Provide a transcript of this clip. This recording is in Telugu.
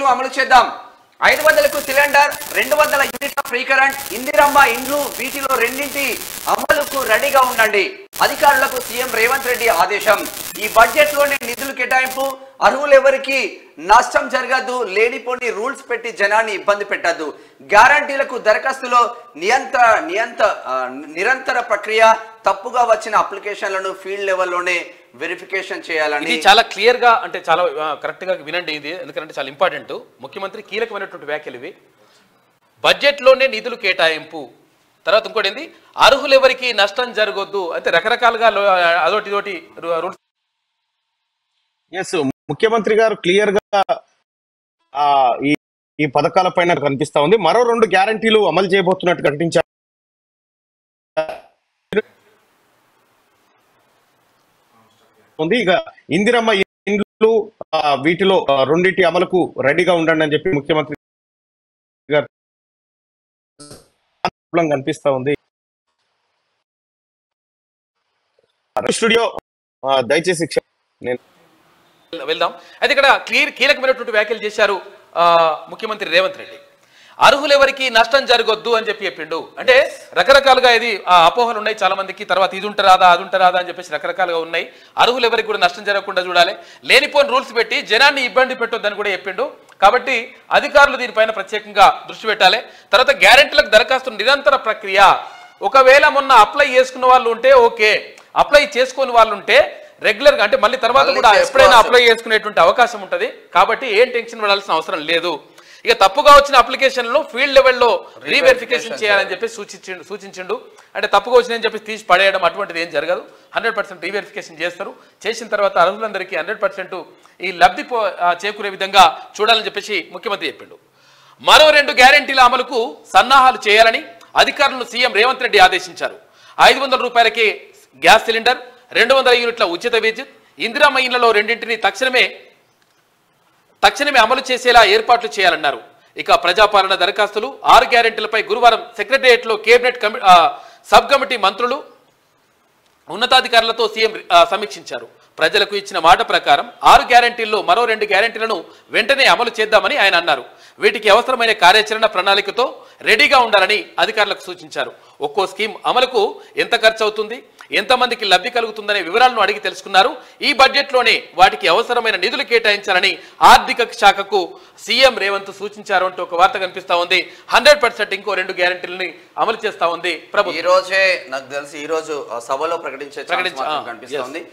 స్కీమ్ అమలు చేద్దాం. 500కు సిలిండర్, 200 యూనిట్ల ఫ్రీ కరెంట్, ఇందిరమ్మ ఇండ్లు వీటిలో రెండింటి అమలుకు రెడీగా ఉండండి. అధికారులకు సీఎం రేవంత్ రెడ్డి ఆదేశం. ఈ బడ్జెట్ లోనే నిధులు కేటాయింపు, అర్హులెవరికి నష్టం జరగదు, లేనిపోని రూల్స్ పెట్టి జనాన్ని ఇబ్బంది పెట్టద్దు. గ్యారంటీలకు దరఖాస్తులో నిరంతర ప్రక్రియ, తప్పుగా వచ్చిన అప్లికేషన్లను ఫీల్డ్ లెవెల్లోనే వెరిఫికేషన్ చేయాలని. ఇది చాలా క్లియర్ గా అంటే చాలా కరెక్ట్ గా వినండి ఇది, ఎందుకంటే చాలా ఇంపార్టెంట్. ముఖ్యమంత్రి కీలకమైనటువంటి వ్యాఖ్యలు ఇవి. బడ్జెట్ లోనే నిధులు కేటాయింపు, తర్వాత ఇంకోటి ఏంది, అర్హులెవరికి నష్టం జరగొద్దు అంటే రకరకాలుగా అదొకటి రూల్స్. ముఖ్యమంత్రి గారు క్లియర్ గా ఈ పథకాల పైన కనిపిస్తా ఉంది. మరో 2 గ్యారంటీలు అమలు చేయబోతున్నట్టు ప్రకటించారు. ఇక ఇందిరమ్మ ఇండ్లు వీటిలో రెండింటి అమలుకు రెడీగా ఉండండి అని చెప్పి ముఖ్యమంత్రి గారు కనిపిస్తా ఉంది. స్టూడియో దయచేసి నేను వెళ్దాం. అయితే ఇక్కడ కీలకమైనటువంటి వ్యాఖ్యలు చేశారు ముఖ్యమంత్రి రేవంత్ రెడ్డి. అర్హులెవరికి నష్టం జరగొద్దు అని చెప్పిండు. అంటే రకరకాలుగా ఇది అపోహలు ఉన్నాయి చాలా మందికి. తర్వాత ఇది ఉంటారాదా అది ఉంటారాదా అని చెప్పేసి రకరకాలుగా ఉన్నాయి. అర్హులెవరికి కూడా నష్టం జరగకుండా చూడాలి, లేనిపోని రూల్స్ పెట్టి జనాన్ని ఇబ్బంది పెట్టొద్దని కూడా చెప్పిండు. కాబట్టి అధికారులు దీనిపైన ప్రత్యేకంగా దృష్టి పెట్టాలి. తర్వాత గ్యారెంటీలకు దరఖాస్తు నిరంతర ప్రక్రియ. ఒకవేళ మొన్న అప్లై చేసుకున్న వాళ్ళు ఉంటే ఓకే, అప్లై చేసుకుని వాళ్ళు ఉంటే రెగ్యులర్గా అంటే మళ్ళీ తర్వాత కూడా ఎప్పుడైనా అప్లై చేసుకునేటువంటి అవకాశం ఉంటుంది. కాబట్టి ఏం టెన్షన్ పడాల్సిన అవసరం లేదు. ఇక తప్పుగా వచ్చిన అప్లికేషన్లు ఫీల్డ్ లెవెల్లో రీవెరిఫికేషన్ చేయాలని చెప్పి సూచించిండు. అంటే తప్పుగా వచ్చిందని చెప్పి తీసి పడేయడం అటువంటిది ఏం జరగదు. 100% రీవెరిఫికేషన్ చేస్తారు. చేసిన తర్వాత అర్హులందరికీ 100% ఈ లబ్ధి చేకూరే విధంగా చూడాలని చెప్పేసి ముఖ్యమంత్రి చెప్పిండు. మరో 2 గ్యారెంటీల అమలుకు సన్నాహాలు చేయాలని అధికారులను సీఎం రేవంత్ రెడ్డి ఆదేశించారు. 500 రూపాయలకి గ్యాస్ సిలిండర్, 200 యూనిట్ల ఉచిత విద్యుత్, ఇందిరమ్మ ఇండ్లలో రెండింటిని తక్షణమే అమలు చేసేలా ఏర్పాట్లు చేయాలన్నారు. ఇక ప్రజాపాలన దరఖాస్తులు 6 గ్యారెంటీలపై గురువారం సెక్రటేరియట్లో కేబినెట్ సబ్ కమిటీ మంత్రులు ఉన్నతాధికారులతో సీఎం సమీక్షించారు. ప్రజలకు ఇచ్చిన మాట ప్రకారం 6 గ్యారెంటీల్లో మరో 2 గ్యారెంటీలను వెంటనే అమలు చేద్దామని ఆయన అన్నారు. వీటికి అవసరమైన కార్యాచరణ ప్రణాళికతో రెడీగా ఉండాలని అధికారులకు సూచించారు. ఒక్కో స్కీమ్ అమలుకు ఎంత ఖర్చు అవుతుంది, ఎంతమందికి లబ్ధి కలుగుతుందనే వివరాలను అడిగి తెలుసుకున్నారు. ఈ బడ్జెట్లోనే వాటికి అవసరమైన నిధులు కేటాయించాలని ఆర్థిక శాఖకు సీఎం రేవంత్ సూచించారు అంటూ ఒక వార్త కనిపిస్తా ఉంది. 100% ఇంకో 2 గ్యారెంటీలని అమలు చేస్తా ఉంది ప్రభుత్వం. ఈ రోజే నాకు తెలిసి ఈ రోజు సభలో ప్రకటించే కనిపిస్తా ఉంది.